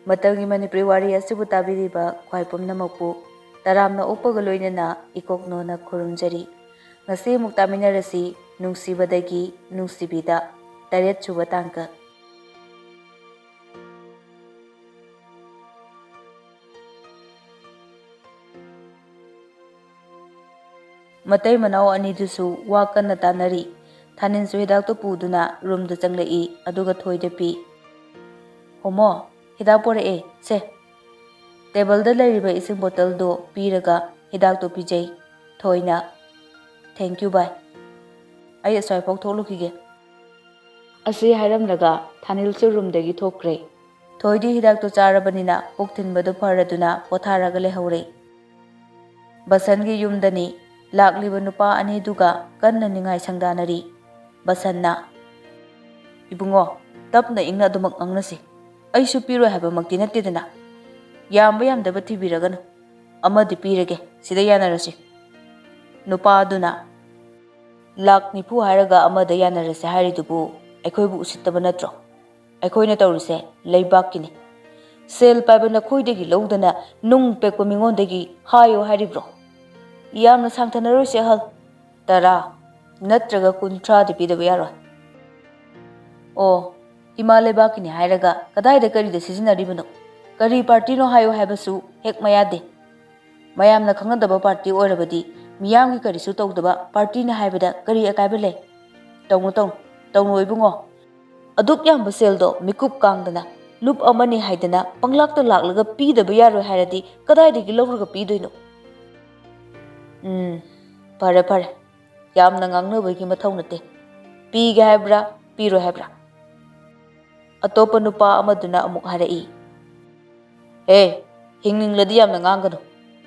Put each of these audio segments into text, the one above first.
Matamgi Manipuri Wari asibu tabiriba khwai pumnamakpu taramna oppaga loinana ikoknona khurumjari. Ngasi amuk taminarasi Nungshiba-dagi Nungshibida 8th tangka. Matai manau anidusu wa kanna tanari. Thaninsu hidakto puduna roomda changlai aduga thoida pi. Homo hidak pora'e se. Table lairiba ising bottle do piraga hidakto pijay. Thoina. Thank you bye. Ay aswai pok tholukige. Asi hairamlaga thanilsu roomdagi thokre. Thoidi hidakto charabanina pok thinbadu pharaduna potharaga lehore. Basangi yumdani lakliba nupa ani duga kanna ningai sangdanari. Basanna. Ibungo, tapna ingna dumak angnasi. Ay supiro haba magti nattidana. Yamba yamdaba thibiraganu. Amadi pirage sida yanarasi. Nupa aduna. Lak nipu haraga amada yanarasi haridubu aikhoibu usittaba natro. Aikhoina tawrise leibakini. Sel paiba nakhoidagi lawdana nung pekpa mingondagi hayo haribro. Yamna sangthanarose hal. Tara. Natraga kuntra di pidaba yaroi. Oh, Himalaya bakini hairaga kadai da kari da sizinaribano. Kari party no hayo haibasu hek mayade. Mayam na khangadaba party oirabadi miyam ki kari su tawdaba party na haibada kari akaiba le. Tawno ibungo. Aduk yamba seldo mikup kangdana nup amani haidana panglakta laklaga pidaba yaroi hairadi kadai da gilawraga pidoino. Pare. Yam na ngangnabagi mathau nate. Pige haibra, piro haibra. Atopa nupa amaduna amuk harai. Hey, hingingladi yam na ngangano.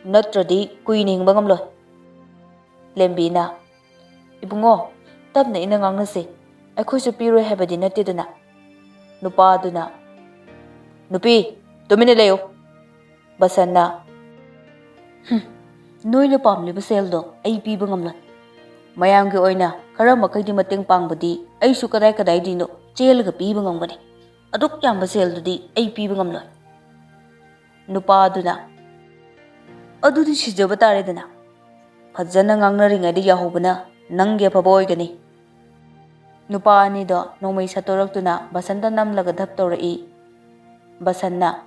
Natradi kuining bangamloy. Lembina. Ibungo, tapna ina ngangnase. Aikhoisu piro haibadi natiduna. Nupa aduna. Nupi, tumina layo. Basanna. Noina pamliba seldo ay piba ngamloy. Mayamgi oina khara makai mateng pangbadi aisu kadai dino chelga piba ngamgani. Aduk yamba seldudi ai piba ngamloy. Nupa aduna. Adudi sijaba taredana. Phajana ngangnaringadi yahobana nangge phaba oigani. Nupa ani do nomai satoraktuna basanta namlaga dhap tawrai. Basanna.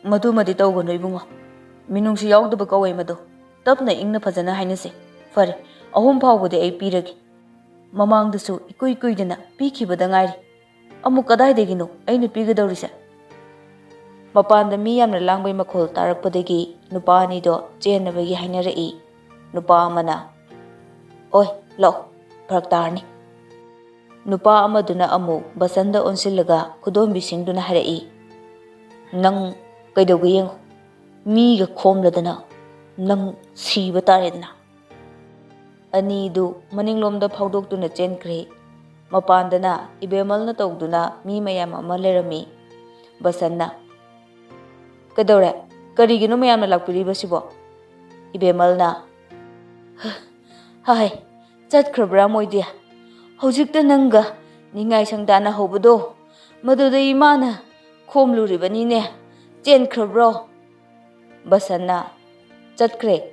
Madumadi tawgano ibungo. Minungsi yawdaba kawai madu. Tapna ingna phajana hainase. Fare. Ahum phawbudi ai piragi. Mamangdasu ikuidana pikibada ngairi. Amuk kadaidagino aina pigadawrisa. Mapanda mi yamna langbai makhol tarakpadagi nupa ani do chenabagi hainarai. Nupa amana. Oi, lao, pharak tarni. Nupa amaduna amu basanda onsilaga khudombisingduna harai. Nang kaidawga yengo. Miga khomladana nang siba taredana. Ani du maninglomda phawdoktuna chenkre. Mapandana ibemalna tawduna mi mayam ama lerami. Basanna. Kadawre, karigino mayamna lakpiriba sibo. Ibemalna. Hai, chatkrabra moidia. Hojikta nanga ningai sangdana hobado. Maduda imana khomluribanine. Chenkrabro. Basanna. Chatkre.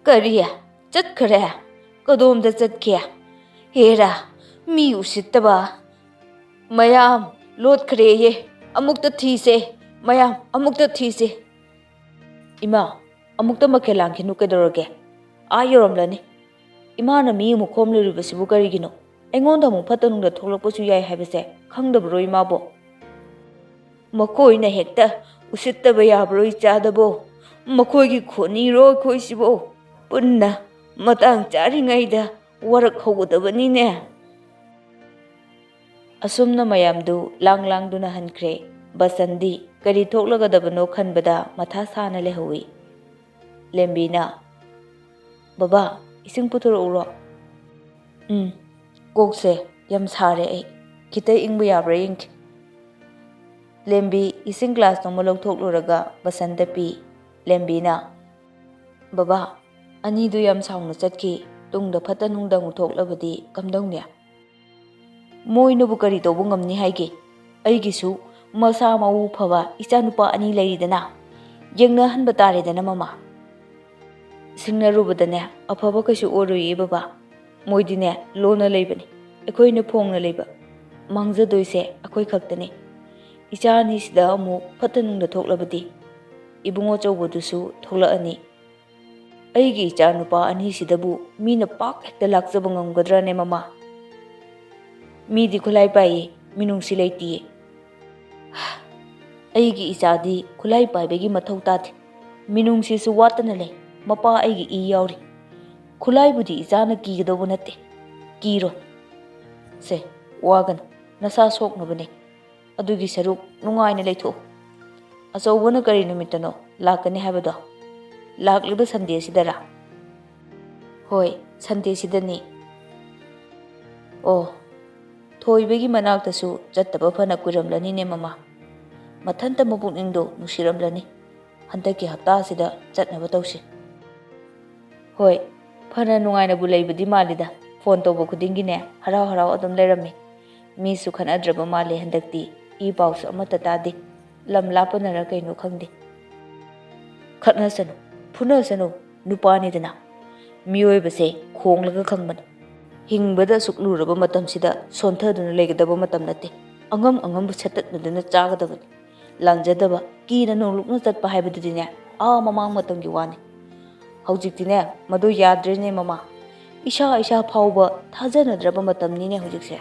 Kariya. Chatkare. Kadomda chatke. Hera. Mi usittaba. Mayam. Lot kreye. Amukta thise. Mayam. Amukta thise. Ima. Amukta makelangi nukadoroge. Ayoromlani. Ima na mi mukhomluribasibu karigino. Engonda mu patanungda tholakpasu yai haibase. Khangdabro imabo. Makoina hekta. Usittaba yabro ichadabo. Makoigi khoni ro khoisibo. Punna. Matang charingaida warak hogadabanine. Asumna mayamdu langduna hankre. Basandi kari thoklagadabano khanbada matha sana lehawi. Lembina. Baba, ising puthururo. Kokse yam sare ai. Kita ingba yabra yingki. Lembi ising glass no malok thokluraga basanda pi. Lembina. Baba, ani du yam saungna chatki tungda phatanungda nguthoklabadi kamdongnya. Moina bu kari tobu ngamni haige. Aigisu Masa mau phaba icha nupa ani leiridana. Yengnahanba taredana mama. Singnarubadane afaba kaisu oroye baba. Moidine lona leibani. Ekoina phongna leiba. Mangjadoise akoi khaktane. Icha ani sida amu phatanungda thoklabadi. Ibungo chawbadusu thoklaani. Aigi icha nupa ani sidabu mina pak hekta lakjaba ngamgadrane mama. Midi khulai pai minungsi leitiye. Aigi ichadi khulai paibegi mathau tade. Minungsi su watana le mapa aigi I yauri. Khulai budi ichana kigadobo nate. Kiro. Se wagan nasa soknabane. Adugi saruk nungaina leitho. Achawbana kari numitano lakani habado. Lakliba Sunday sidara. Hoi, Sunday sidani. Oh, thoibegi manaktasu jattaba phana kuramlani ne mama. Mathanta mabukningdo nusiramlani. Handaki hapta sida jatnaba tawsi. Hoi, phana nungaina bu leibadi malida. Phone tawba khudingi ne harau harau adum leirami. Mi su khanadraba male handakti I pawsu amata tadi. Lam lapanara kaino khangdi. Khatnasanu. Phunasanu nupani dana miyoy base khonglaga khangban hingbada sukluraba matam sida sonthaduna legadaba matam nate angam bu chatat nadana chagadaba langjadaba kina nolukna chatpa haibadine mamang matamgi wani haujiktine madu yadrene mama isha phawba thajanadraba matamni ne hujikse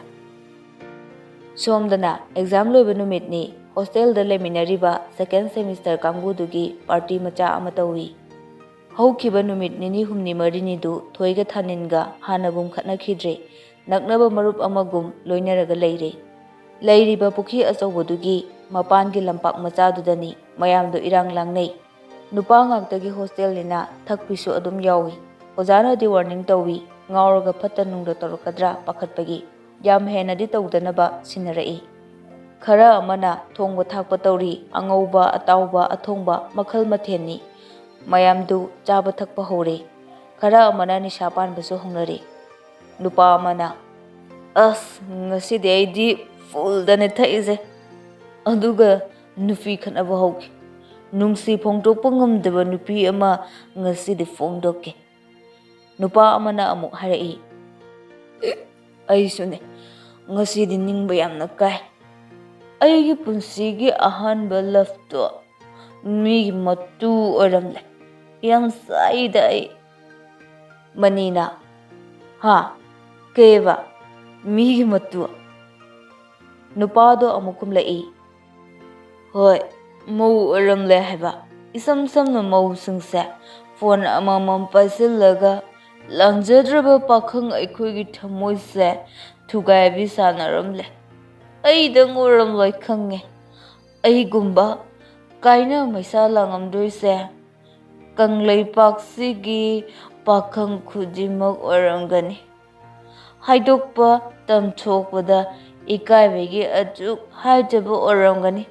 somdana exam loiba numitni hostel da leminariba second semester kangbudugi party macha amatawi Haukiba numit nini humni marini du thoiga thaninga hanagum khatna khidre naknaba marup amagum loinaraga leire leiriba pukhi achawbadugi mapangi lampak machadudani mayamdo irang langnei nupa ngaktagi hostel lina thakpisu adum yawi ojana di warning tawi ngauraga phatanungda torokadra pakhatpagi yam hena di tawdanaba sinarai khara amana thongba thakpa tawri angauba atauba athongba makhal matheni Mayamdu chaba thakpa hore khara amana ni sapan basu hongnare nupa amana ngasi de aidi full dane thaise aduga nufi khanaba hauki nungsi phongdokpa ngamdaba nupi ama ngasi de phongdokke nupa amana amuk harai aisune ngasi di ningba yamna kai aigi punsigi ahanba lafto mi matu oramle yang saidai manina ha keva mi matu nupado amukum lai hoi mau oramle haba isam samna mau singse phone amamam paisilaga langjadraba pakhang aikhoigi thamoise thugai bi sanaramle aidang oramloi khange aigumba kaina maisa langamdoise kanglei paksigi pakhang khudimak oramgani haidokpa tamthokpada ikaibegi ajuk haijaba oramgani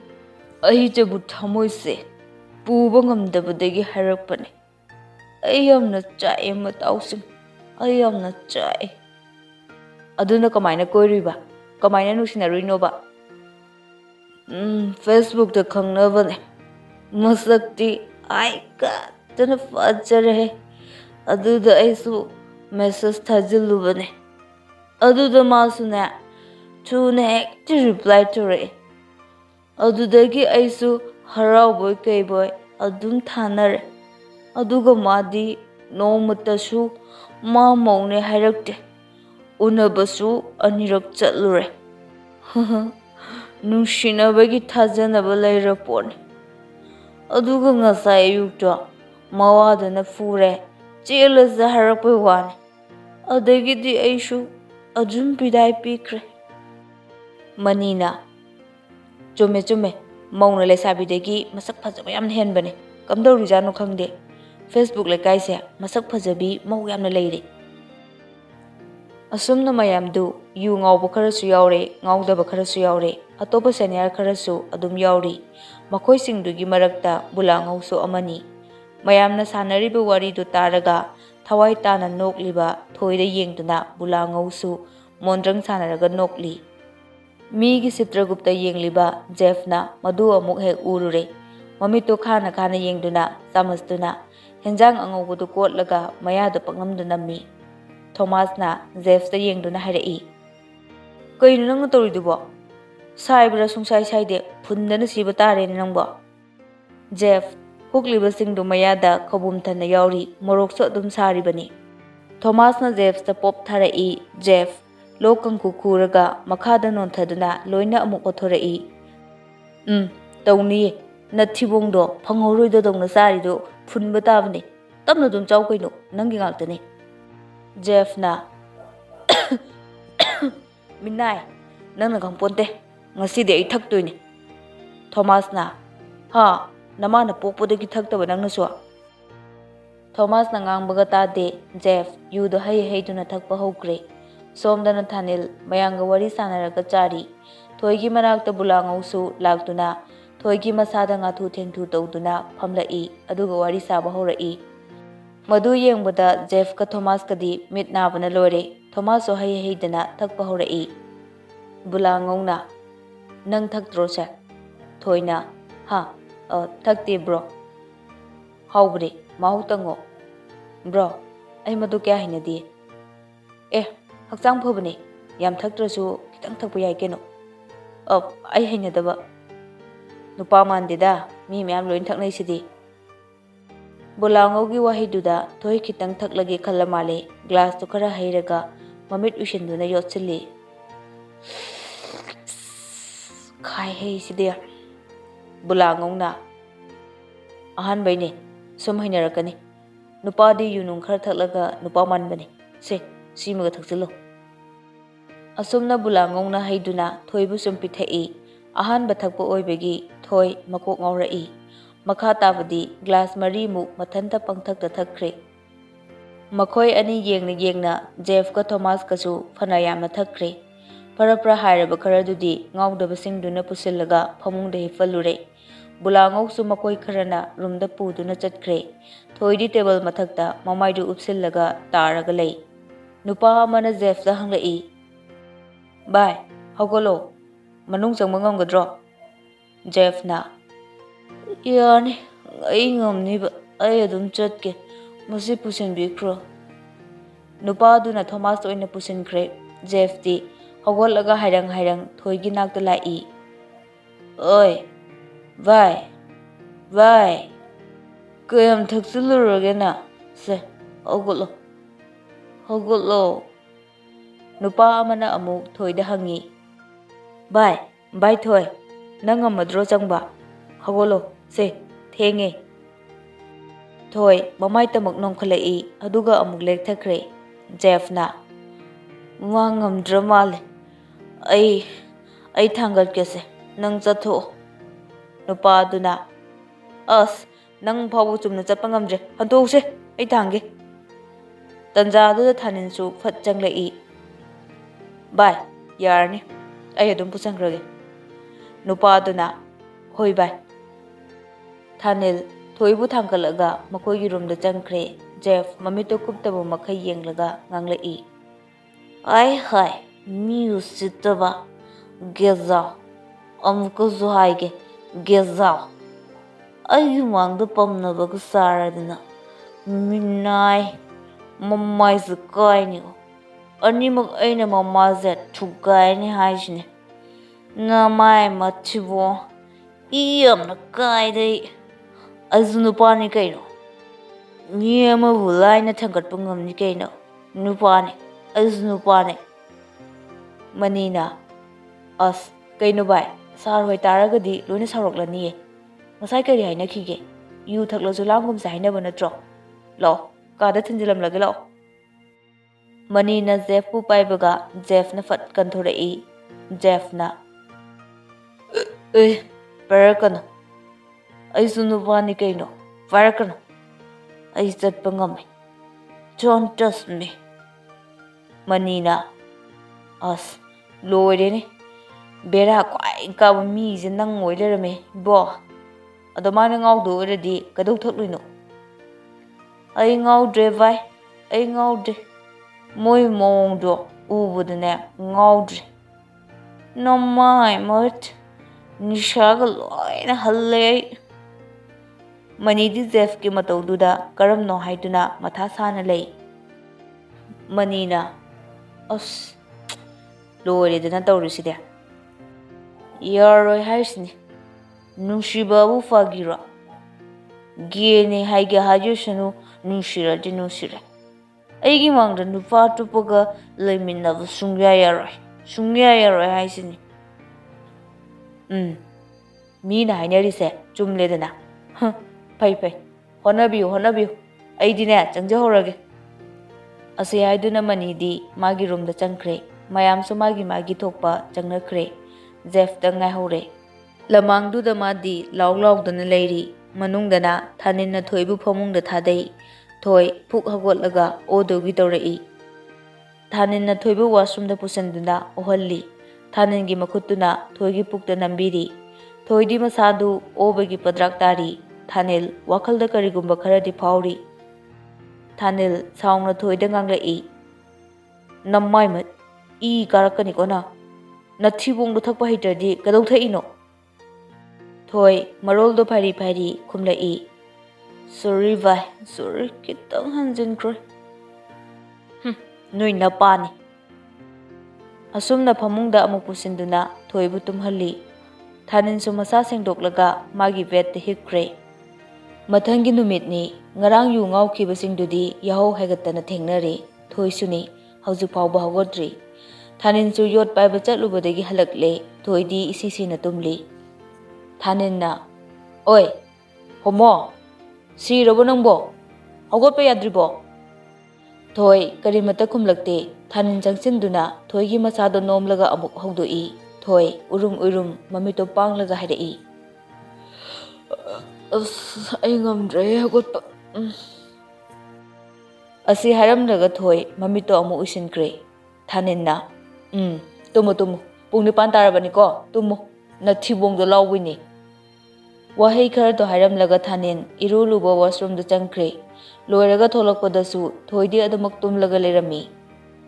aijabu thamoise puba ngamdabadagi harakpane ayamna chae matausim ayamna chae aduna kamaina koiriba kamaina nusinarinoba Facebook da khangnabane masakti ai ka tana fajare aduda aisu message thajilubane aduda masuna thuna hekti reply tore adudagi aisu harauboy kaiboy adum thanare aduga madi nomatasu ma maune hairakte unabasu anirak chatlure nungsinabagi thajanaba leirapone aduga ngasai ayukta mawadana fure chelasa harakpai wani adagidi aishu ajum bidai pikre manina chume mauna lesabidagi masak phajaba yamna henbane kamdawri janu khangde Facebook lekaise masak phajabi mau yamna leire asumna mayamdu yu ngawba kharasu yaure ngawdaba kharasu yaure atopa senior kharasu adum yauri makhoi singdugi marakta bulangausu amani mayamna sanariba wari du taraga thawai tana nokliba thoida yengduna bulangausu mondrang sanaraga nokli ꯃꯤꯒꯤ ꯆꯤꯇ꯭ꯔꯒꯨꯞꯇ ꯌꯦꯡꯂꯤꯕ ꯖꯦꯐꯅ ꯃꯗꯨ ꯑꯃꯨꯛ ꯍꯦꯛ ꯎꯔꯨꯔꯦ꯫ ꯃꯃꯤꯠꯇꯨ ꯈꯥꯅ ꯈꯥꯅ ꯌꯦꯡꯗꯨꯅ ꯆꯥꯃꯁꯇꯨꯅ ꯍꯦꯟꯖꯥꯡ ꯑꯉꯧꯕꯗꯨ ꯀꯣꯠꯂꯒ ꯃꯌꯥꯗ ꯄꯛꯅꯝꯗ ꯅꯝꯃꯤ꯫ ꯊꯣꯃꯥꯁꯅ ꯖꯦꯐꯇ ꯌꯦꯡꯗꯨꯅ ꯍꯥꯏꯔꯛꯏ, "ꯀꯩꯅꯣ ꯅꯪꯅ ꯇꯧꯔꯤꯗꯨꯕꯣ? ꯁꯥꯏꯕ꯭ꯔꯥ ꯁꯨꯡꯁꯥꯏ ꯁꯥꯏꯗꯦ, ꯐꯨꯟꯗꯅ ꯁꯤꯕ ꯇꯥꯔꯦꯅꯦ ꯅꯪꯕꯣ." ꯖꯦꯐ ꯍꯨꯛꯂꯤꯕꯁꯤꯡꯗꯨ ꯃꯌꯥꯗ ꯈꯧꯕꯨꯝ ꯊꯟꯅ ꯌꯥꯎꯔꯤ, ꯃꯣꯔꯣꯛꯁꯨ ꯑꯗꯨꯝ ꯁꯥꯔꯤꯕꯅꯤ꯫ ꯊꯣꯃꯥꯁꯅ ꯖꯦꯐꯇ ꯄꯣꯞ ꯊꯥꯔꯛꯏ꯫ ꯖꯦꯐ ꯂꯣꯛ ꯀꯪꯈꯨ ꯈꯨꯔꯒ ꯃꯈꯥꯗ ꯅꯣꯟꯊꯗꯨꯅ ꯂꯣꯏꯅ ꯑꯃꯨꯛ ꯑꯣꯠꯊꯣꯔꯛꯏ꯫ ꯇꯧꯅꯤꯌꯦ, ꯅꯊꯤꯕꯣꯡꯗꯣ ꯐꯪꯍꯧꯔꯣꯏꯗꯧꯅ ꯆꯥꯔꯤꯗꯣ ꯐꯨꯟꯕ ꯇꯥꯕꯅꯤ꯫ ꯇꯞꯅ ꯑꯗꯨꯝ ꯆꯥꯎ ꯀꯩꯅꯣ, ꯅꯪꯒꯤ ꯉꯥꯛꯇꯅꯤ꯫ ꯖꯦꯐꯅ "ꯃꯤꯅꯥꯏ, ꯅꯪꯅ ꯈꯪꯄꯣꯟꯇꯦ, ꯉꯁꯤꯗꯤ ꯑꯩ ꯊꯛꯇꯣꯏꯅꯤ." ꯊꯣꯃꯥꯁꯅ "ꯍꯥ, ꯅꯃꯥꯅ ꯄꯣꯛꯄꯗꯒꯤ ꯊꯛꯇꯕ ꯅꯪꯅꯁꯨ?" ꯊꯣꯃꯥꯁꯅ ꯉꯥꯡꯕꯒ ꯇꯥꯗꯦ꯫ ꯖꯦꯐ ꯌꯨꯗꯣ ꯍꯩ ꯍꯩꯗꯨꯅ ꯊꯛꯄ ꯍꯧꯈ꯭ꯔꯦ꯫ ꯁꯣꯝꯗꯅ ꯊꯥꯅꯤꯜ ꯃꯌꯥꯝꯒ ꯋꯥꯔꯤ ꯁꯥꯟꯅꯔꯒ ꯆꯥꯔꯤ꯫ ꯊꯣꯏꯒꯤ ꯃꯅꯥꯛꯇ ꯕꯨꯂꯥꯉꯧꯁꯨ ꯂꯥꯛꯇꯨꯅ ꯊꯣꯏꯒꯤ ꯃꯁꯥꯗ ꯉꯥꯊꯨ ꯊꯦꯡꯊꯨ ꯇꯧꯗꯨꯅ ꯐꯝꯂꯛꯏ ꯑꯗꯨꯒ ꯋꯥꯔꯤ ꯁꯥꯕ ꯍꯧꯔꯛꯏ꯫ ꯃꯗꯨ ꯌꯦꯡꯕꯗ ꯖꯦꯐꯀ ꯊꯣꯃꯥꯁꯀꯗꯤ ꯃꯤꯠ ꯅꯥꯕꯅ ꯂꯣꯏꯔꯦ꯫ ꯊꯣꯃꯥꯁꯁꯨ ꯍꯩ ꯍꯩꯗꯅ ꯊꯛꯄ ꯍꯧꯔꯛꯏ꯫ ꯕꯨꯂꯥꯉꯧꯅ "ꯅꯪ ꯊꯛꯇ꯭ꯔꯣꯁꯦ?" ꯊꯣꯏꯅ "ꯍꯥ, ꯊꯛꯇꯦ ꯕ꯭ꯔꯣ." "ꯍꯥꯎꯕꯅꯦ, ꯃꯍꯥꯎ ꯇꯪꯉꯣ." "ꯕ꯭ꯔꯣ, ꯑꯩ ꯃꯗꯨ ꯀꯌꯥ ꯍꯩꯅꯗꯤꯌꯦ." "ꯍꯛꯆꯥꯡ ꯐꯕꯅꯦ, ꯌꯥꯝ ꯊꯛꯇ꯭ꯔꯁꯨ ꯈꯤꯇꯪ ꯊꯛꯄ ꯌꯥꯏ ꯀꯩꯅꯣ." "ꯑꯩ ꯍꯩꯅꯗꯕ." "ꯅꯨꯄꯥ ꯃꯥꯟꯗꯦꯗ, ꯃꯤ ꯃꯌꯥꯝ ꯂꯣꯏ ꯊꯛꯅꯩꯁꯤꯗꯤ." ꯕꯨꯂꯥꯉꯧꯒꯤ ꯋꯥꯍꯩꯗꯨꯗ ꯊꯣꯏ ꯈꯤꯇꯪ ꯊꯛꯂꯒꯦ ꯈꯜꯂ ꯃꯥꯜꯂꯦ꯫ ꯒ꯭ꯂꯥꯁꯇꯨ ꯈꯔ ꯍꯩꯔꯒ ꯃꯃꯤꯠ ꯎꯏꯁꯤꯟꯗꯨꯅ ꯌꯣꯠꯁꯤꯜꯂꯤ꯫ "ꯈꯥꯏ ꯍꯩꯁꯤꯗꯤ." ꯕꯨꯂꯥꯉꯧꯅ "ꯑꯍꯥꯟꯕꯩꯅꯦ, ꯁꯨꯝ ꯍꯩꯅꯔꯛꯀꯅꯤ. ꯅꯨꯄꯥꯗꯤ ꯌꯨꯅꯨꯡ ꯈꯔ ꯊꯛꯂꯒ ꯅꯨꯄꯥ ꯃꯥꯟꯕꯅꯤ. ꯁꯦ, ꯁꯤꯃꯒ ꯊꯛꯆꯤꯜꯂꯨ." ꯑꯁꯨꯝꯅ ꯕꯨꯂꯥꯉꯧꯅ ꯍꯩꯗꯨꯅ ꯊꯣꯏꯕꯨ ꯁꯨꯝ ꯄꯤꯊꯛꯏ꯫ ꯑꯍꯥꯟꯕ ꯊꯛꯄ ꯑꯣꯏꯕꯒꯤ ꯊꯣꯏ ꯃꯀꯣꯛ ꯉꯥꯎꯔꯛꯏ꯫ ꯃꯈꯥ ꯇꯥꯕꯗꯤ ꯒ꯭ꯂꯥꯁ 4ꯃꯨꯛ ꯃꯊꯟꯇ ꯄꯪꯊꯛꯇ ꯊꯛꯈ꯭ꯔꯦ꯫ ꯃꯈꯣꯏ ꯑꯅꯤ ꯌꯦꯡꯅ ꯌꯦꯡꯅ ꯖꯦꯐꯀ ꯊꯣꯃꯥꯁꯀꯁꯨ ꯐꯅ ꯌꯥꯝꯅ ꯊꯛꯈ꯭ꯔꯦ꯫ ꯐꯔ ꯍꯥꯏꯔꯕ ꯈꯔꯗꯨꯗꯤ ꯉꯥꯎꯗꯕꯁꯤꯡꯗꯨꯅ ꯄꯨꯁꯤꯜꯂꯒ ꯐꯃꯨꯡꯗ ꯍꯤꯞꯍꯜꯂꯨꯔꯦ꯫ ꯕꯨꯂꯥꯉꯧꯁꯨ ꯃꯈꯣꯏ ꯈꯔꯅ ꯔꯨꯝꯗ ꯄꯨꯗꯨꯅ ꯆꯠꯈ꯭ꯔꯦ꯫ ꯊꯣꯏꯗꯤ ꯇꯦꯕꯜ ꯃꯊꯛꯇ ꯃꯃꯥꯏꯗꯨ ꯎꯞꯁꯤꯜꯂꯒ ꯇꯥꯔꯒ ꯂꯩ꯫ ꯅꯨꯄꯥ ꯑꯃꯅ ꯖꯦꯐꯇ ꯍꯪꯂꯛꯏ, "ꯚꯥꯏ, ꯍꯧꯒꯠꯂꯣ, ꯃꯅꯨꯡ ꯆꯪꯕ ꯉꯝꯒꯗ꯭ꯔꯣ?" ꯖꯦꯐꯅ "ꯌꯥꯅꯤ, ꯑꯩ ꯉꯝꯅꯤꯕ, ꯑꯩ ꯑꯗꯨꯝ ꯆꯠꯀꯦ, ꯃꯁꯤ ꯄꯨꯁꯤꯟꯕꯤꯈ꯭ꯔꯣ." ꯅꯨꯄꯥꯗꯨꯅ ꯊꯣꯃꯥꯁ ꯑꯣꯏꯅ ꯄꯨꯁꯤꯟꯈ꯭ꯔꯦ꯫ ꯖꯦꯐꯇꯤ ꯍꯧꯒꯠꯂꯒ ꯍꯥꯏꯔꯪ ꯍꯥꯏꯔꯪ ꯊꯣꯏꯒꯤ ꯅꯥꯛꯇ ꯂꯥꯛꯏ꯫ "ꯑꯣꯏ, ꯚꯥꯏ, ꯚꯥꯏ, ꯀꯌꯥꯝ ꯊꯛꯆꯤꯜꯂꯨꯔꯒꯦꯅ? ꯁꯦ, ꯍꯧꯒꯠꯂꯣ, ꯍꯧꯒꯠꯂꯣ." ꯅꯨꯄꯥ ꯑꯃꯅ ꯑꯃꯨꯛ ꯊꯣꯏꯗ ꯍꯪꯉꯤ, "ꯚꯥꯏ ꯊꯣꯏ, ꯅꯪ ꯉꯝꯃꯗ꯭ꯔꯣ ꯆꯪꯕ? ꯍꯧꯒꯠꯂꯣ, ꯁꯦ, ꯊꯦꯡꯉꯦ." ꯊꯣꯏ ꯃꯃꯥꯏꯇꯃꯛ ꯅꯣꯡꯈꯠꯂꯛꯏ ꯑꯗꯨꯒ ꯑꯃꯨꯛ ꯂꯦꯛꯊꯈ꯭ꯔꯦ꯫ ꯖꯦꯐꯅ "ꯃꯥ ꯉꯝꯗ꯭ꯔ ꯃꯥꯜꯂꯦ. ꯑꯩ ꯊꯥꯡꯒꯠꯀꯦꯁꯦ, ꯅꯪ ꯆꯠꯊꯣꯛꯑꯣ." ꯅꯨꯄꯥꯗꯨꯅ "ꯑꯁ, ꯅꯪ ꯐꯥꯎꯕ ꯆꯨꯝꯅ ꯆꯠꯄ ꯉꯝꯗ꯭ꯔꯦ, ꯍꯟꯇꯣꯛꯎꯁꯦ, ꯑꯩ ꯊꯥꯡꯒꯦ." ꯇꯟꯖꯥꯗꯨꯗ ꯊꯥꯅꯤꯜꯁꯨ ꯐꯠ ꯆꯪꯂꯛꯏ꯫ "ꯚꯥꯏ, ꯌꯥꯔꯅꯤ, ꯑꯩ ꯑꯗꯨꯝ ꯄꯨꯁꯟꯈ꯭ꯔꯒꯦ." ꯅꯨꯄꯥꯗꯨꯅ "ꯍꯣꯏ ꯚꯥꯏ." ꯊꯥꯅꯤꯜ ꯊꯣꯏꯕꯨ ꯊꯥꯡꯀꯠꯂꯒ ꯃꯈꯣꯏꯒꯤ ꯔꯨꯝꯗ ꯆꯪꯈ꯭ꯔꯦ꯫ ꯖꯦꯐ ꯃꯃꯤꯠꯇꯨ ꯀꯨꯞꯇꯕ ꯃꯈꯩ ꯌꯦꯡꯂꯒ ꯉꯥꯡꯂꯛꯏ, "ꯍꯥꯏ, ꯃꯤ ꯎꯁꯤꯠꯇꯕ, ꯒꯦꯖꯥꯎ, ꯑꯃꯨꯛꯀꯁꯨ ꯍꯥꯏꯒꯦ, ꯒꯦꯖꯥꯎ. ꯑꯩꯒꯤ ꯃꯥꯡꯗ ꯄꯝꯅꯕꯒ ꯆꯥꯔꯗꯅ, ꯃꯤꯅꯥꯏ, ꯃꯃꯥꯏꯁꯦ ꯀꯥꯏꯅꯤꯀꯣ, ꯑꯅꯤꯃꯛ ꯑꯩꯅ ꯃꯃꯥꯁꯦ ꯊꯨꯒꯥꯏꯅꯤ ꯍꯥꯏꯁꯤꯅꯦ. ꯅꯃꯥꯏ ꯃꯊꯤꯕꯣꯡ, ꯏ ꯌꯥꯝꯅ ꯀꯥꯏꯗ ꯑꯩꯁꯨ ꯅꯨꯄꯥꯅꯤ ꯀꯩꯅꯣ. ꯃꯤ ꯑꯃꯕꯨ ꯂꯥꯏꯅ ꯊꯥꯡꯒꯠꯄ ꯉꯝꯅꯤ ꯀꯩꯅꯣ. ꯅꯨꯄꯥꯅꯤ, ꯑꯩꯁꯨ ꯅꯨꯄꯥꯅꯤ." ꯃꯅꯤꯅ "ꯑꯁ, ꯀꯩꯅꯣ ꯚꯥꯏ, ꯁꯥꯔ ꯍꯣꯏ ꯇꯥꯔꯒꯗꯤ ꯂꯣꯏꯅ ꯁꯥꯎꯔꯛꯂꯅꯤꯌꯦ. ꯉꯁꯥꯏ ꯀꯔꯤ ꯍꯥꯏꯅꯈꯤꯒꯦ? ꯌꯨ ꯊꯛꯂꯁꯨ ꯂꯥꯡꯒꯨꯝꯁꯦ ꯍꯥꯏꯅꯕ ꯅꯠꯇ꯭ꯔꯣ? ꯂꯥꯛꯑꯣ, ꯀꯥꯗ ꯊꯤꯟꯖꯤꯜꯂꯝꯂꯒꯦ ꯂꯥꯛꯑꯣ." ꯃꯅꯤꯅ ꯖꯦꯐꯄꯨ ꯄꯥꯏꯕꯒ ꯖꯦꯐꯅ ꯐꯠ ꯀꯟꯊꯣꯔꯛꯏ꯫ ꯖꯦꯐꯅ "ꯄꯥꯏꯔꯛꯀꯅꯨ, ꯑꯩꯁꯨ ꯅꯨꯄꯥꯅꯤ ꯀꯩꯅꯣ, ꯄꯥꯏꯔꯛꯀꯅꯨ. ꯑꯩ ꯆꯠꯄ ꯉꯝꯃꯤ. Don't touch me." ꯃꯅꯤꯅ "ꯑꯁ, ꯂꯣꯏꯔꯦꯅꯦ, ꯕꯦꯔꯥ ꯈ꯭ꯋꯥꯏ ꯀꯥꯕ ꯃꯤꯁꯦ ꯅꯪ ꯑꯣꯏ ꯂꯩꯔꯝꯃꯦ ꯏꯕꯣ. ꯑꯗꯨꯃꯥꯏꯅ ꯉꯥꯎꯗꯣ ꯑꯣꯏꯔꯗꯤ ꯀꯩꯗꯧ ꯊꯛꯂꯨꯏꯅꯣ?" "ꯑꯩ ꯉꯥꯎꯗ꯭ꯔꯦ ꯚꯥꯏ, ꯑꯩ ꯉꯥꯎꯗ꯭ꯔꯦ. ꯃꯣꯏ ꯃꯑꯣꯡꯗꯣ ꯎꯕꯗꯅꯦ ꯉꯥꯎꯗ꯭ꯔꯦ." Namai mat. Nishaga loina halle. Manidi Jeff ki mataududa karam no haiduna matha sana lay. Manina. As. Lori dana tauriside. Yaroi haisni. Nungshibabu fagira. Gene haige hajusanu nungshira di nungsira. Aigi mangda nupa tupaga layminabu sungya yaroi. Sungya yaroi haisini. Mina hainarise chumledana. Pai. Honabiu. Aidine changjahorage. Ase haiduna manidi magi room da changkre. Mayam su magi thokpa changnakre. Jeff da ngaihore. Lamangdu da madi law dana layri. Manungdana thaninna thoibu phamungda thadai. Thoi phuk hagotlaga odogi tawrai. Thaninna thoibu washroom da pusanduna ohalli. Thaningi makhutuna thoigi pukta nambiri. Thoidi masadu obagi padrak tari. Thanil wakhalda karigumba kharadi phauri. Thanil saungna thoida nganglai. Nammai mat I karakani kona. Nathibongdu thakpa hitadi kadau thaino. Thoi maroldo phari khumlai. Sorry vai, sorry kitang hanjin kroy. Noi napani. Asumna phamungda amuk pusinduna thoibu tumhalli. Thanin su masa sengdoklaga magi bed te hikre. Mathangi numitni ngarang yu ngaukhibasingdudi yahau haigatana thengnare. Thoi suni hauju phawba hagodri. Thanin su yot paiba chatlubadagi halakle. Thoidi isisi na tumli. Thanin na oi homo si robo nangbo hagotpa yadribo. Thoi karimata khumlakte. Thanin changchinduna thoigi masado nomlaga amuk hawdoi. Thoi urum mamito panglaga haidai. Ay ngamdre hagotpa. Asi haramlaga thoi mamito amu usinkre. Thanin na tumo pung nipan tarabani ko tumo nathibongdo lawini. Wahai kharado haramlaga Thanin iruluba washroom da changkre. Loiraga tholakpadasu thoidi adamak tumlaga lerami.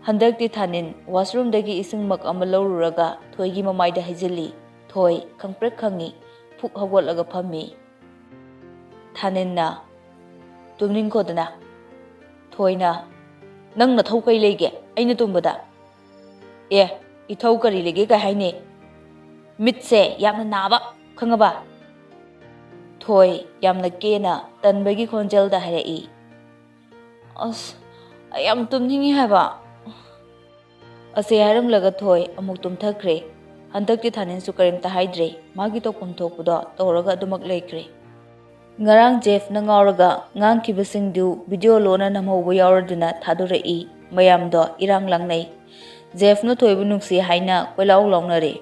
Handakti Thanin washroom dagi isingmak ama lawruraga thoigi mamaida haijili. Thoi khangprek khangi phuk hagotlaga phammi. Thanin na tumning kodana. Thoi na nang na thau kai lege aina tumbada. Ithau kari lege ka haine. Mitse yamna naba khangaba. Thoi yamna kena tanbagi khonjel da harai. As ayam tumningi haba. Ase haramlaga thoi amuk tumthakre. Handakti Thanin su karimta haidre. Magi to kumthokpuda tawraga adumak laikre. Ngarang Jeff na ngauraga ngangkibasingdu video lona namhauba yauraduna thadurai. Mayamdo irang langnai. Jeff no thoibu nungsi haina koilaw lawnare.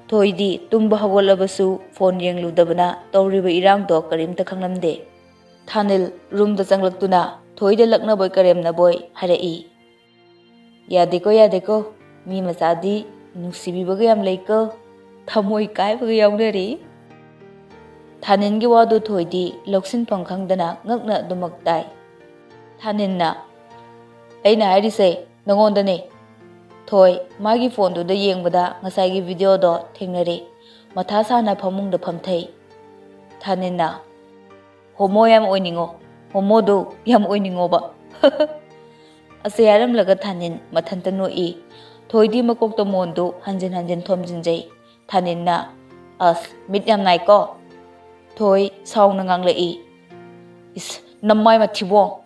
Thoidi tumba hagolabasu phone yengludabana tawriba irangdo karimta khanglamde. Thanil room da changlaktuna thoida lakna boy karemna boy harai. Yadeko mi masadi nungsibibaga yam laiko thamoi kaibaga yawnare. Thaningi wadu thoidi loksin pangkhangdana ngakna dumak dai. Thaninna aina harise nangondane. Thoi magi phone do da yengbada ngasai video do thengnare. Matha sana phamung da phamthai. Thaninna homo yam oiningo. Homo do yam oiningo ba. Ase yaramlaga Thanin mathanta noi. Thoidi makokta mondo hanjin thomjinjai. Thaninna as mit yam nai ko. Thoi saungna nganglai. Is nammai mathibong.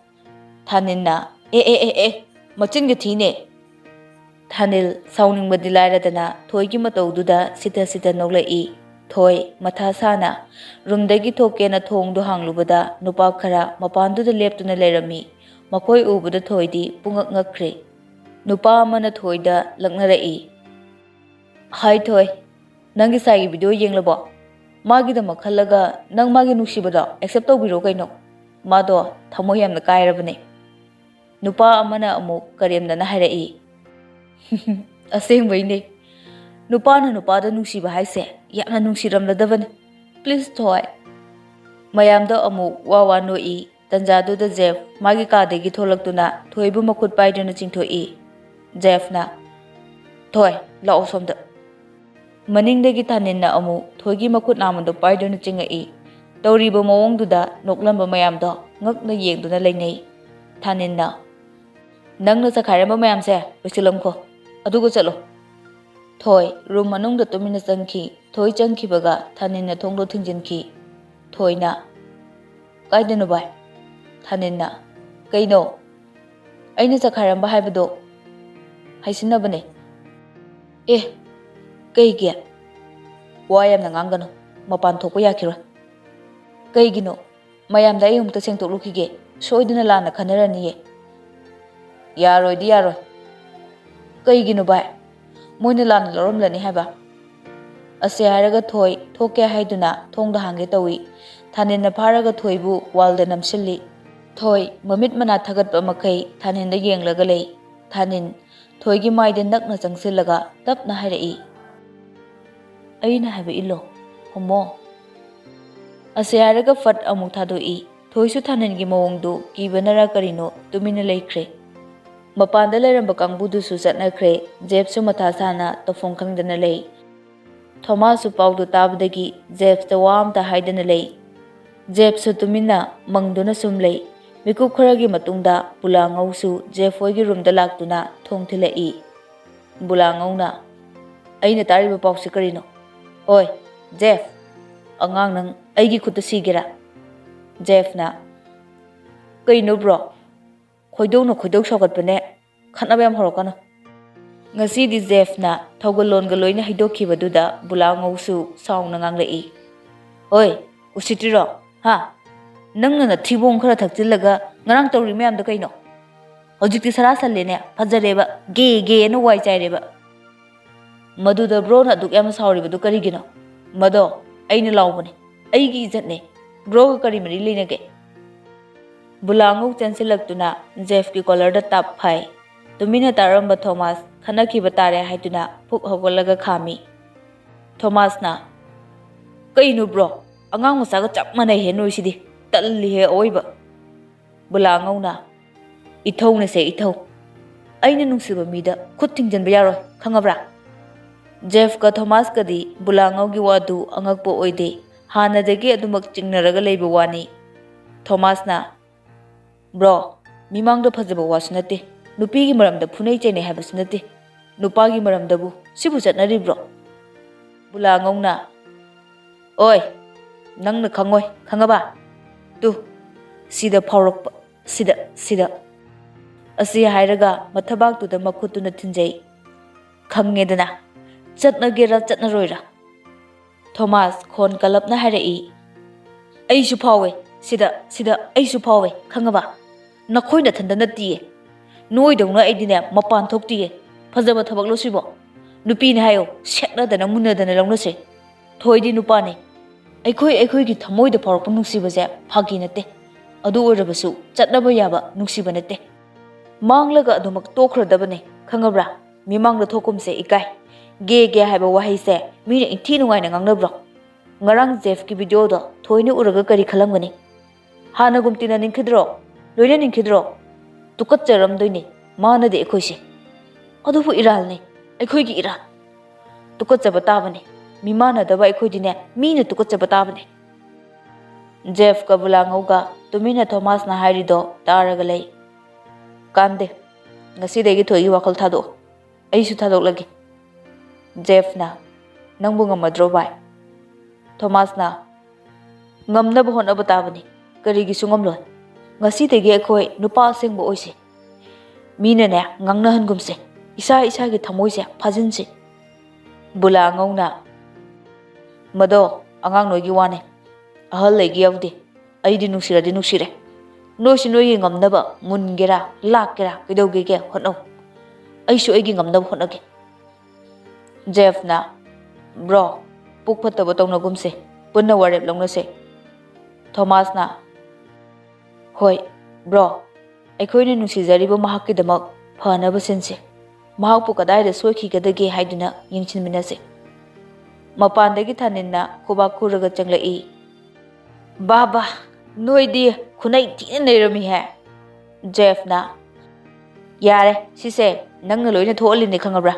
Thaninna machinga thine. Thanil sauning badilaradana thoigi mataududa sita noglai. Thoi matha sana rumdagi thokena thongdu hanglubada nupa khara mapanduda leptuna lerami. Makoi ubada thoidi pungak ngakre. Nupa amana thoida laknarai. Hai thoi nangi sagi video yenglabo. Magi da makhalaga nang magi Nungshiba-da accept tawbiro kaino. Mado thamoi yamna kairabane. Nupa amana amuk karemdana hairai. Asengbaine. Nupana nupada nungsiba haise yamna nungsiramladabane. Please thoi. Mayamda amuk wawa noi. Tanjadu da Jeff magi kadagi tholaktuna thoibu makhut paiduna chingthoi. Jeff na thoi lao somda. Maningdagi Thaninna amu thoigi makut namado paiduna chingai. Tauriba mawongduda noklamba mayamdo ngakna yengduna lainai. Thaninna nangna sakhairamba mayamse loisilomko adugo chalo. Thoi room manungda tumina changki thoi changkibaga Thaninna thongdo thingjinki. Thoina kaidanu bai. Thaninna kaino aina sakhairamba haibado haisinabane. Kaigi wayamna ngangano mapan thokpa yakira. Kaigino mayamda ay umta sengtoklukige soiduna lana khanaraniye. Yaroidi yaroi. Kaigino bai moina lana loromlani haiba. Ase haraga thoi thoke haiduna thongda hange tawi. Thaninna pharaga thoibu walda namsilli. Thoi mamit mana thagatpa makai Thaninda yenglaga lei. Thanin thoigi maida nakna changsillaga tapna hairai. Aina haiba ilo homo. Ase haraga fat amuk thadoi. Thoisu Thaningi mawongdu kibanara karino tumina laikre. Mapanda lairamba kangbudusu chatnakre. Jebsu matha sana tofong khangdana lei. Thomasu paudu tabadagi Jebsta wamta haidana lei. Jebsu tumina mangduna sumlei. Mikup kharagi matungda bulangausu Jeffoigi roomda laktuna thong thilai. Bulangauna aina tariba pausi karino. Oi, Jeff, angang nang aigi khutta sigera. Jeff na kaino bro khoidou saugatpane khatnaba yam horokana. Ngasidi Jeff na thogalonga loina haidokhibaduda bulangausu saungna nganglai. Oi, usitiro ha nangna na thibong khara thakchillaga ngarang tawri mayamda kaino. Hojikti sarasallene fajareba ge na wai chaireba. Maduda bro na duk yam sauribadu karigino. Mado aina laubane aigi izatne bro kari mari leinage. Bulangu chansilaktuna Jeff ki collar da tap phai. Tumina taramba Thomas khanakhiba tare haiduna phuk hogolaga khami. Thomas na kaino bro angang masaga chap manai he noisidi talli he oiba. Bulangu na ithau na se ithau aina nungsiba mida khut thingjanba yaroi khangabra. Jeff ka Thomas kadi Bulangau gi wadu angakpo oide hanadagi adumak chingnaraga leiba wani. Thomas na bro mimangda phajaba wasunate nupi gi maramda phunai chaine habasunate nupa gi maramdabu sibu chatnari bro. Bulangau na oi nangna khangoi khangaba tu sida phaurakpa sida asi hairaga mathabak tu da makhutuna thinjai khangedana chatnagera chatnaroira. Thomas khon kalapna hairai. Aisu phawe sida aisu phawe khangaba nakhoina thandana tiye noi dongna aidine mapan thoktiye phajaba thabak losibo nupi ne hayo sekna dana munna dana longna se thoidi nupane aikhoi gi thamoi da phawrak nungsiba je phagi nate adu orabasu chatnaba yaba nungsiba nate manglaga adumak tokradabane khangabra mimangda thokumse ikai ge haiba wahai se mire inthi nungaina ngangnabro. Ngarang Jeff ki video do thoine uraga kari khalamgani. Hana gumtina ningkhidro loina ningkhidro tukat charam doini mana de ekhoise adubu iral ne ekhoi gi ira tukat chaba tabane mimana daba ekhoi dine mina tukat chaba tabane. Jeff ka Bulangau ga tumina Thomas na hairido taraga lei. Kande ngasi degi thoigi wakal thado aisu thadok lagi. Jeff na nangbu ngamadro bai. Thomas na ngamnaba honaba tabani karigi sungamloi ngasi degi ekhoi nupa sengbo oise mina ne ngangnahan gumse isa gi thamoise phajinse. Bulangau na mado angang noigi wane ahal legi yaude aidi nungsiradi nungsire noisi noi ngamnaba mungera lakera kidogege honno aisu aigi ngamnaba honage. Jeff na bro puk phataba tawna gumse punna warep longna se. Thomas na hoi bro aikhoina nungsijariba mahakki damak phanaba sense mahakpu kadaida soikhigedage haiduna yingchinminase. Mapandagi Thaninna khubak khuraga changlai. Baba noidi khunai tin neirami he. Jeff na yare sise nangna loina thoali ne khangabra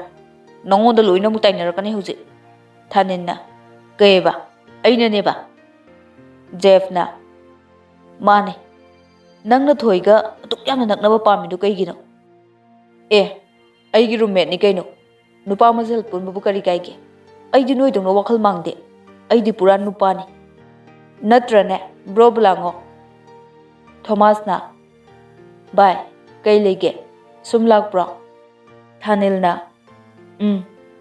nongoda loina mu tainarakani huji Thaninna, Kayeba, Ainaneba. Jeffna, Mane, Nangna Toiga, Tukyana Naknava Pamidu Kaigino. Aigi roommate ni kaino. Nupa masal pun bubukari kaige. Ai di noi dong no wakal mangde. Ai di puran nupa ni. Natra ne, bro bulango. Thomas na. Bye, kay lege. Sumlag bro. Thanil na.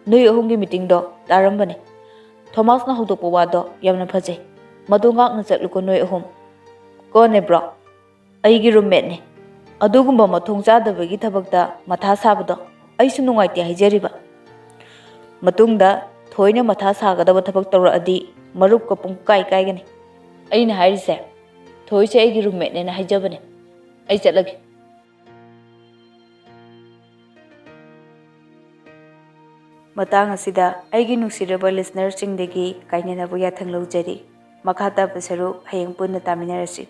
Noi ahungi meeting do, daramba ne. Thomas na hodok po wado, yam na phaje. Madungak na chakluko noi ahum. Ko ne bro. Aigi roommate ne. Adugumba mathong chadabagi thabakta matha sabado. Aisu nungaiti haijariba. Matungda thoina matha sagadaba thabak tawraadi marup ka pung kai gani. Aina hairise. Thoise aigi roommate ne na haijabane. Ai chatlagi. Matang asida aigi nungsiraba listener singdagi kainanabu yathang lawjari. Makha tabda saru hayang punna taminarasi.